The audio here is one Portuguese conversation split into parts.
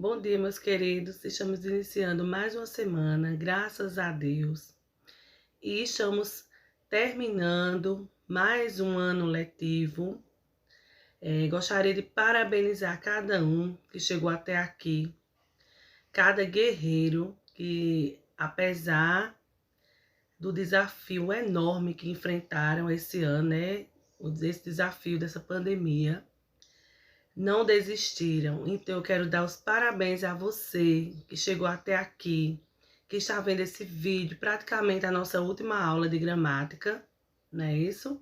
Bom dia, meus queridos. Estamos iniciando mais uma semana, graças a Deus. E estamos terminando mais um ano letivo. Gostaria de parabenizar cada um que chegou até aqui, cada guerreiro que, apesar do desafio enorme que enfrentaram esse ano, né? Esse desafio dessa pandemia, não desistiram. Então eu quero dar os parabéns a você que chegou até aqui, que está vendo esse vídeo, praticamente a nossa última aula de gramática, não é isso?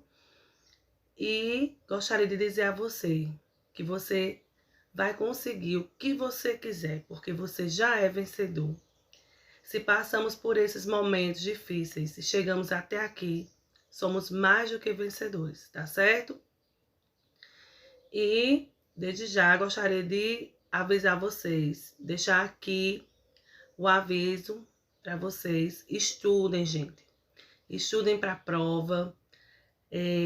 E gostaria de dizer a você que você vai conseguir o que você quiser, porque você já é vencedor. Se passamos por esses momentos difíceis e chegamos até aqui, somos mais do que vencedores, tá certo? E desde já gostaria de avisar vocês, deixar aqui o aviso para vocês. Estudem, gente. Estudem para a prova.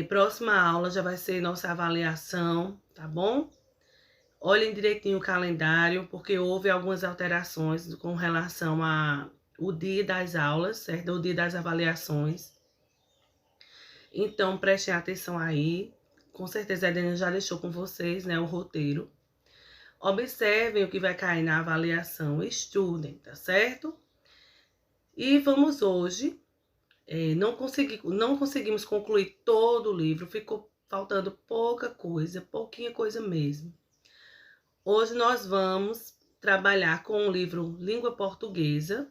Próxima aula já vai ser nossa avaliação, tá bom? Olhem direitinho o calendário, porque houve algumas alterações com relação ao dia das aulas, certo? O dia das avaliações. Então, prestem atenção aí. Com certeza a Edna já deixou com vocês, né, o roteiro. Observem o que vai cair na avaliação, estudem, tá certo? E vamos hoje, não conseguimos concluir todo o livro, ficou faltando pouquinha coisa mesmo. Hoje nós vamos trabalhar com o livro Língua Portuguesa.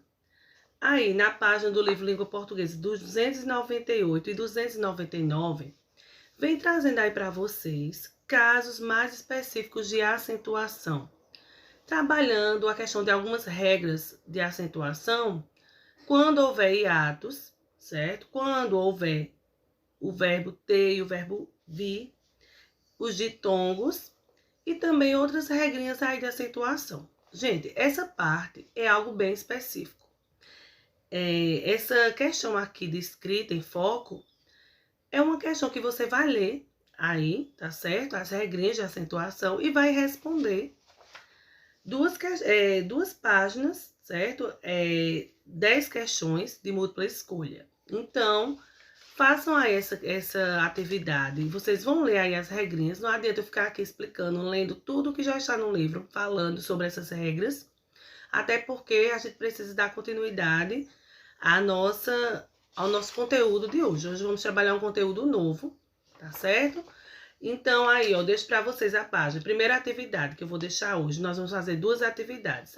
Aí, na página do livro Língua Portuguesa, 298 e 299, vem trazendo aí para vocês casos mais específicos de acentuação, trabalhando a questão de algumas regras de acentuação quando houver hiatos, certo? Quando houver o verbo ter e o verbo vir, os ditongos e também outras regrinhas aí de acentuação. Gente, essa parte é algo bem específico. Essa questão aqui de escrita em foco é uma questão que você vai ler aí, tá certo? As regrinhas de acentuação e vai responder duas páginas, certo? 10 questões de múltipla escolha. Então, façam aí essa atividade. Vocês vão ler aí as regrinhas. Não adianta eu ficar aqui explicando, lendo tudo que já está no livro, falando sobre essas regras. Até porque a gente precisa dar continuidade ao nosso conteúdo de hoje. Hoje vamos trabalhar um conteúdo novo, tá certo? Então, aí, ó, deixo para vocês a página. Primeira atividade que eu vou deixar hoje, nós vamos fazer duas atividades.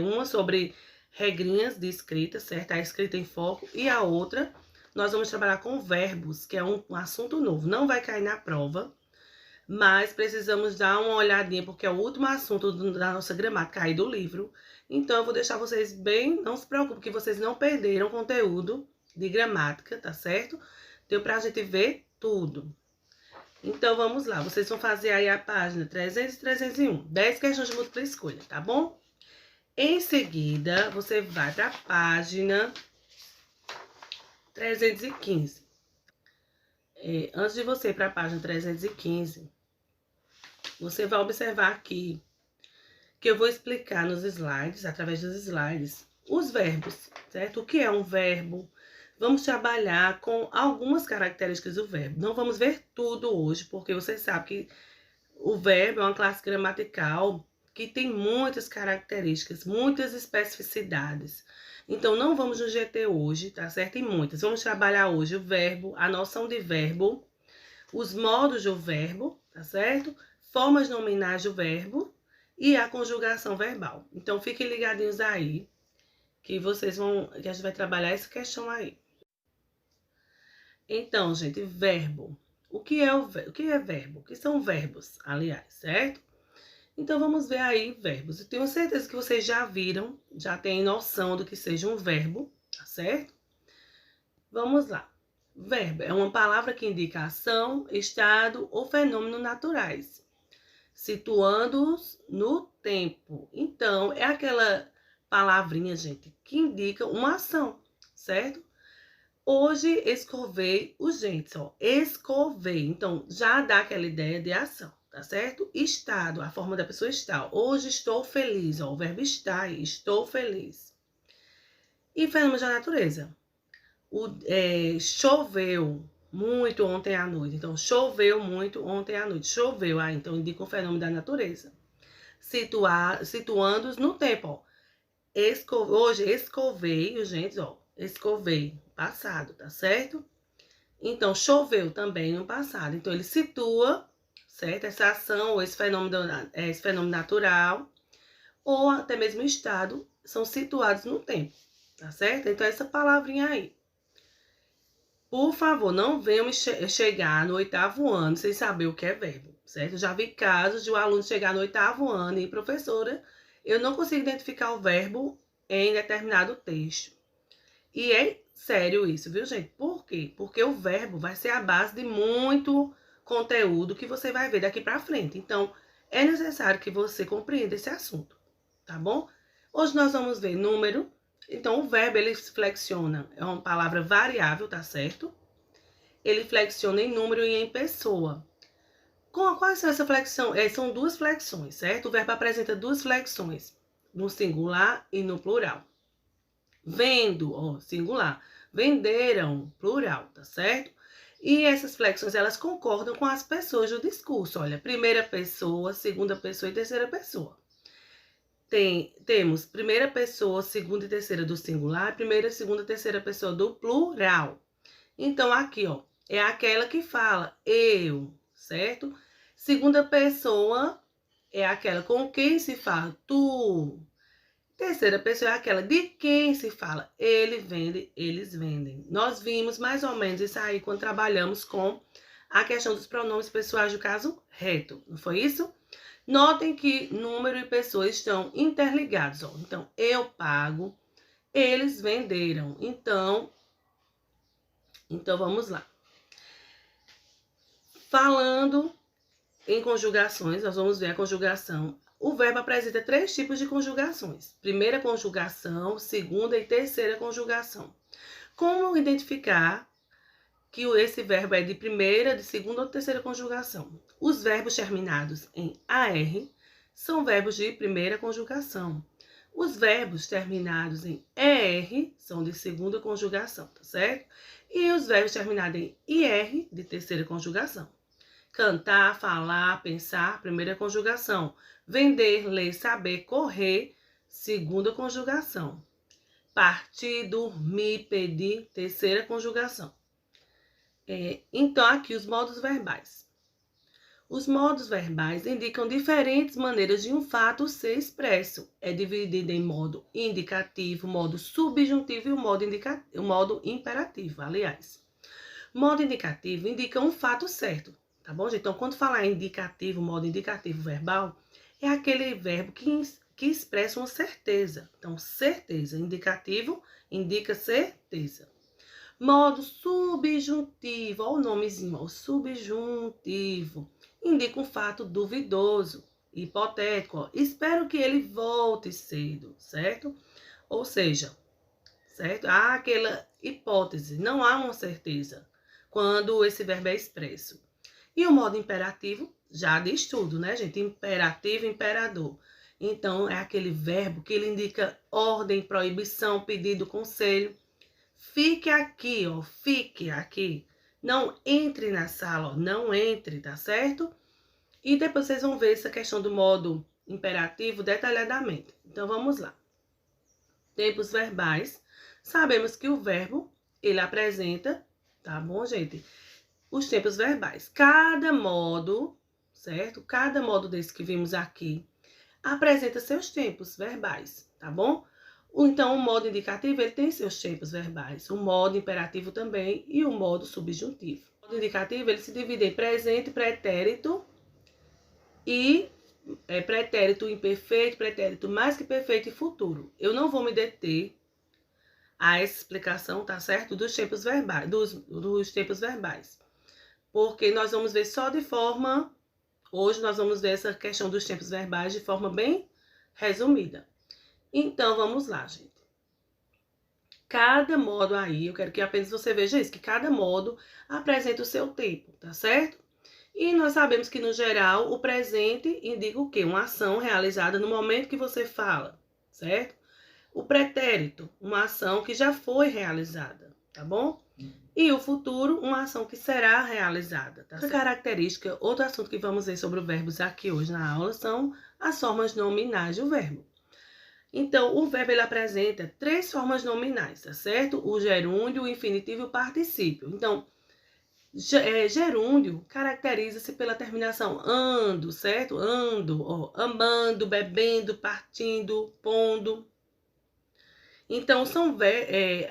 Uma sobre regrinhas de escrita, certo? A escrita em foco. E a outra, nós vamos trabalhar com verbos, que é um assunto novo. Não vai cair na prova, mas precisamos dar uma olhadinha, porque é o último assunto da nossa gramática aí do livro. Então, eu vou deixar vocês bem... Não se preocupem, que vocês não perderam conteúdo de gramática, tá certo? Deu pra gente ver tudo. Então, vamos lá. Vocês vão fazer aí a página 300 e 301. 10 questões de múltipla escolha, tá bom? Em seguida, você vai para a página 315. Antes de você ir para a página 315, você vai observar aqui que eu vou explicar nos slides, através dos slides, os verbos, certo? O que é um verbo? Vamos trabalhar com algumas características do verbo. Não vamos ver tudo hoje, porque você sabe que o verbo é uma classe gramatical que tem muitas características, muitas especificidades. Então, não vamos no GT hoje, tá certo? Em muitas. Vamos trabalhar hoje o verbo, a noção de verbo, os modos do verbo, tá certo? Formas nominais do verbo e a conjugação verbal. Então, fiquem ligadinhos aí, que a gente vai trabalhar essa questão aí. Então, gente, verbo. O que é verbo? O que são verbos, aliás, certo? Então, vamos ver aí verbos. Eu tenho certeza que vocês já viram, já têm noção do que seja um verbo, tá certo? Vamos lá. Verbo é uma palavra que indica ação, estado ou fenômeno naturais, situando-os no tempo. Então, é aquela palavrinha, gente, que indica uma ação, certo? Hoje escovei os dentes, ó. Escovei. Então, já dá aquela ideia de ação, tá certo? Estado, a forma da pessoa estar. Hoje estou feliz, ó, o verbo estar aí, estou feliz. E fenômenos da natureza. Choveu muito ontem à noite. Então, choveu muito ontem à noite. Choveu, então indica um fenômeno da natureza. Situando-os no tempo, ó. Hoje escovei, gente, ó. Escovei, passado, tá certo? Então, choveu também no passado. Então, ele situa, certo? Essa ação, ou esse fenômeno natural, ou até mesmo estado, são situados no tempo, tá certo? Então, essa palavrinha aí. Por favor, não venham me chegar no 8º ano sem saber o que é verbo, certo? Eu já vi casos de um aluno chegar no 8º ano e, professora, eu não consigo identificar o verbo em determinado texto. E é sério isso, viu, gente? Por quê? Porque o verbo vai ser a base de muito conteúdo que você vai ver daqui para frente. Então, é necessário que você compreenda esse assunto, tá bom? Hoje nós vamos ver número. Então, o verbo, ele flexiona, é uma palavra variável, tá certo? Ele flexiona em número e em pessoa. Quais são essa flexão? São duas flexões, certo? O verbo apresenta duas flexões, no singular e no plural. Vendo, ó, singular. Venderam, plural, tá certo? E essas flexões, elas concordam com as pessoas do discurso. Olha, primeira pessoa, segunda pessoa e terceira pessoa. Temos primeira pessoa, segunda e terceira do singular, primeira, segunda e terceira pessoa do plural. Então, aqui, ó, é aquela que fala eu, certo? Segunda pessoa é aquela com quem se fala tu. Terceira pessoa é aquela de quem se fala ele vende, eles vendem. Nós vimos mais ou menos isso aí quando trabalhamos com a questão dos pronomes pessoais do caso reto, não foi isso? Notem que número e pessoa estão interligados, ó. Então, eu pago, eles venderam. Então vamos lá. Falando em conjugações, nós vamos ver a conjugação. O verbo apresenta 3 tipos de conjugações. Primeira conjugação, segunda e terceira conjugação. Como identificar que esse verbo é de primeira, de segunda ou terceira conjugação? Os verbos terminados em AR são verbos de primeira conjugação. Os verbos terminados em ER são de segunda conjugação, tá certo? E os verbos terminados em IR, de terceira conjugação. Cantar, falar, pensar, primeira conjugação. Vender, ler, saber, correr, segunda conjugação. Partir, dormir, pedir, terceira conjugação. Então, aqui os modos verbais. Os modos verbais indicam diferentes maneiras de um fato ser expresso. É dividido em modo indicativo, modo subjuntivo e o modo imperativo, aliás. Modo indicativo indica um fato certo, tá bom, gente? Então, quando falar indicativo, modo indicativo verbal, é aquele verbo que expressa uma certeza. Então, certeza, indicativo, indica certeza. Modo subjuntivo, olha o nomezinho, ó, subjuntivo, indica um fato duvidoso, hipotético, ó, espero que ele volte cedo, certo? Ou seja, certo? Há aquela hipótese, não há uma certeza quando esse verbo é expresso. E o modo imperativo já diz tudo, né, gente? Imperativo, imperador. Então, é aquele verbo que ele indica ordem, proibição, pedido, conselho. Fique aqui, ó, fique aqui. Não entre na sala, ó, não entre, tá certo? E depois vocês vão ver essa questão do modo imperativo detalhadamente. Então, vamos lá. Tempos verbais. Sabemos que o verbo, ele apresenta, tá bom, gente? Os tempos verbais. Cada modo, certo? Cada modo desse que vimos aqui apresenta seus tempos verbais, tá bom? Então, o modo indicativo, ele tem seus tempos verbais. O modo imperativo também e o modo subjuntivo. O modo indicativo, ele se divide em presente, pretérito e pretérito imperfeito, pretérito mais que perfeito e futuro. Eu não vou me deter a essa explicação, tá certo? Dos tempos verbais, dos tempos verbais. Porque nós vamos ver só de forma... Hoje nós vamos ver essa questão dos tempos verbais de forma bem resumida. Então, vamos lá, gente. Cada modo aí, eu quero que apenas você veja isso, que cada modo apresenta o seu tempo, tá certo? E nós sabemos que, no geral, o presente indica o quê? Uma ação realizada no momento que você fala, certo? O pretérito, uma ação que já foi realizada, tá bom? E o futuro, uma ação que será realizada, tá? Outra característica, outro assunto que vamos ver sobre os verbos aqui hoje na aula são as formas nominais do verbo. Então, o verbo ele apresenta 3 formas nominais, tá certo? O gerúndio, o infinitivo e o particípio. Então, gerúndio caracteriza-se pela terminação ando, certo? Ando, ó, amando, bebendo, partindo, pondo. Então, são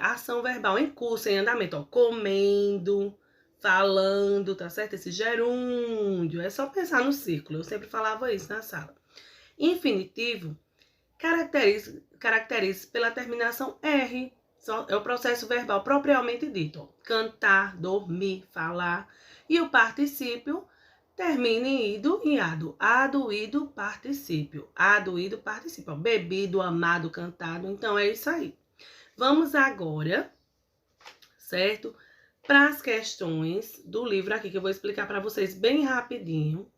ação verbal em curso, em andamento, ó, comendo, falando, tá certo? Esse gerúndio, é só pensar no círculo, eu sempre falava isso na sala. Infinitivo caracteriza pela terminação R, é o processo verbal propriamente dito, ó, cantar, dormir, falar, e o particípio termina em ido e ado, ado, ido, particípio, ó, bebido, amado, cantado, então é isso aí. Vamos agora, certo, para as questões do livro aqui, que eu vou explicar para vocês bem rapidinho.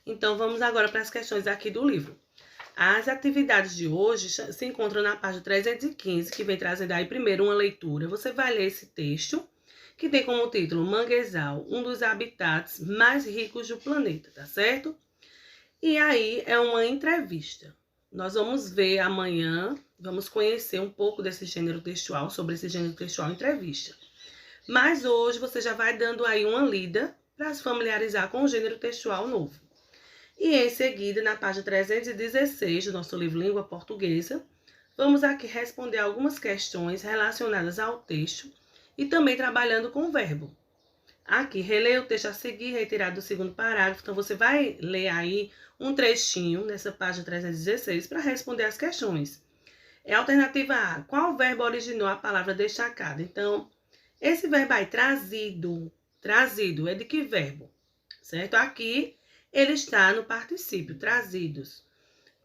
Então, vamos agora para as questões aqui do livro. As atividades de hoje se encontram na página 315, que vem trazendo aí primeiro uma leitura. Você vai ler esse texto, que tem como título Manguezal, um dos habitats mais ricos do planeta, tá certo? E aí é uma entrevista. Nós vamos ver amanhã, vamos conhecer um pouco desse gênero textual, sobre esse gênero textual entrevista. Mas hoje você já vai dando aí uma lida para se familiarizar com o gênero textual novo. E em seguida, na página 316 do nosso livro Língua Portuguesa, vamos aqui responder algumas questões relacionadas ao texto e também trabalhando com o verbo. Aqui, releia o texto a seguir, retirado do segundo parágrafo. Então, você vai ler aí um trechinho nessa página 316 para responder as questões. É a alternativa A. Qual verbo originou a palavra destacada? Então, esse verbo aí, trazido é de que verbo? Certo? Aqui, ele está no particípio, trazidos.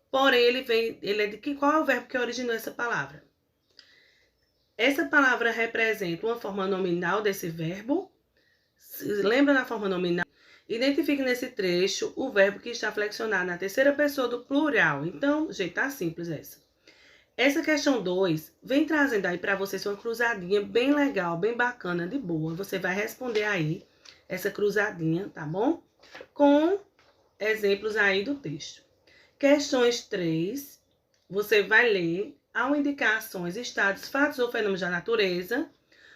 Porém, ele é de que, qual é o verbo que originou essa palavra? Essa palavra representa uma forma nominal desse verbo. Lembra da forma nominal? Identifique nesse trecho o verbo que está flexionado na terceira pessoa do plural. Então, gente, tá simples essa. Essa questão 2 vem trazendo aí para vocês uma cruzadinha bem legal, bem bacana, de boa. Você vai responder aí essa cruzadinha, tá bom? Com exemplos aí do texto. Questões 3, você vai ler, ao indicar ações, estados, fatos ou fenômenos da natureza.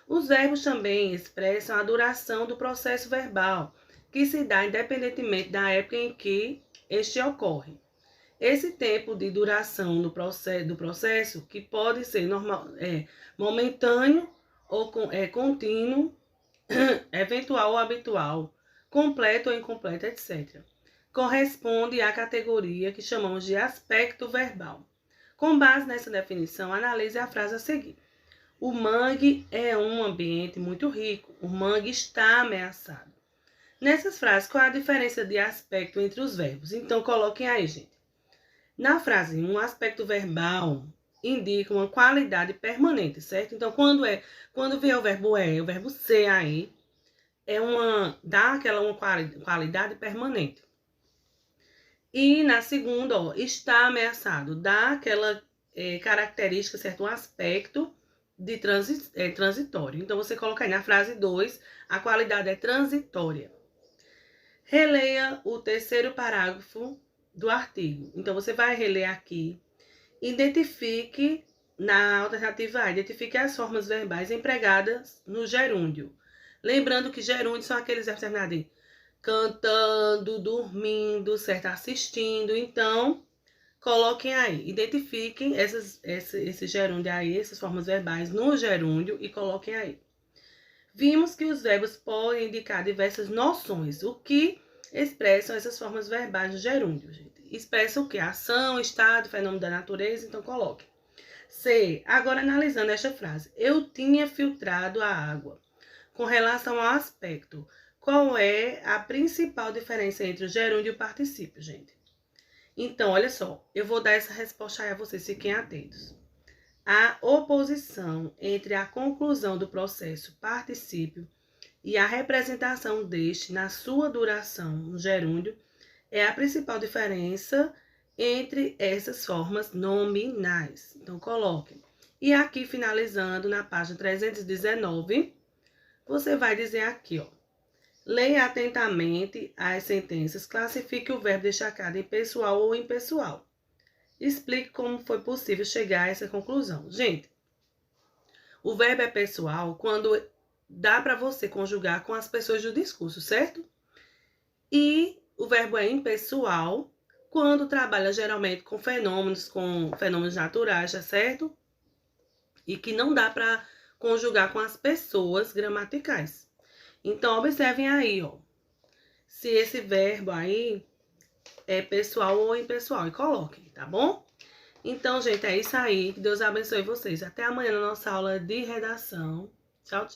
Os verbos também expressam a duração do processo verbal, que se dá independentemente da época em que este ocorre. Esse tempo de duração do processo que pode ser momentâneo ou contínuo, eventual ou habitual, completo ou incompleto, etc., corresponde à categoria que chamamos de aspecto verbal. Com base nessa definição, analise a frase a seguir. O mangue é um ambiente muito rico. O mangue está ameaçado. Nessas frases, qual é a diferença de aspecto entre os verbos? Então, coloquem aí, gente. Na frase, um aspecto verbal indica uma qualidade permanente, certo? Então, quando vier o verbo ser aí, dá uma qualidade permanente. E na segunda, ó, está ameaçado, dá aquela característica, certo? Um aspecto de transitório. Então, você coloca aí na frase 2, a qualidade é transitória. Releia o terceiro parágrafo do artigo. Então, você vai reler aqui. Identifique, na alternativa A, identifique as formas verbais empregadas no gerúndio. Lembrando que gerúndios são aqueles verbos terminados em cantando, dormindo, certo? Assistindo. Então, coloquem aí, identifiquem esse gerúndio aí, essas formas verbais no gerúndio e coloquem aí. Vimos que os verbos podem indicar diversas noções. O que expressam essas formas verbais no gerúndio, gente? Expressa o que? Ação, estado, fenômeno da natureza, então coloquem. C. Agora analisando esta frase. Eu tinha filtrado a água. Com relação ao aspecto, qual é a principal diferença entre o gerúndio e o particípio, gente? Então, olha só, eu vou dar essa resposta aí a vocês, fiquem atentos. A oposição entre a conclusão do processo particípio e a representação deste na sua duração no gerúndio é a principal diferença entre essas formas nominais. Então, coloquem. E aqui, finalizando, na página 319, você vai dizer aqui, ó. Leia atentamente as sentenças, classifique o verbo destacado em pessoal ou impessoal. Explique como foi possível chegar a essa conclusão. Gente, o verbo é pessoal quando dá para você conjugar com as pessoas do discurso, certo? E o verbo é impessoal quando trabalha geralmente com fenômenos naturais, tá certo? E que não dá para conjugar com as pessoas gramaticais. Então, observem aí, ó. Se esse verbo aí é pessoal ou impessoal. E coloquem, tá bom? Então, gente, é isso aí. Que Deus abençoe vocês. Até amanhã na nossa aula de redação. Tchau, tchau.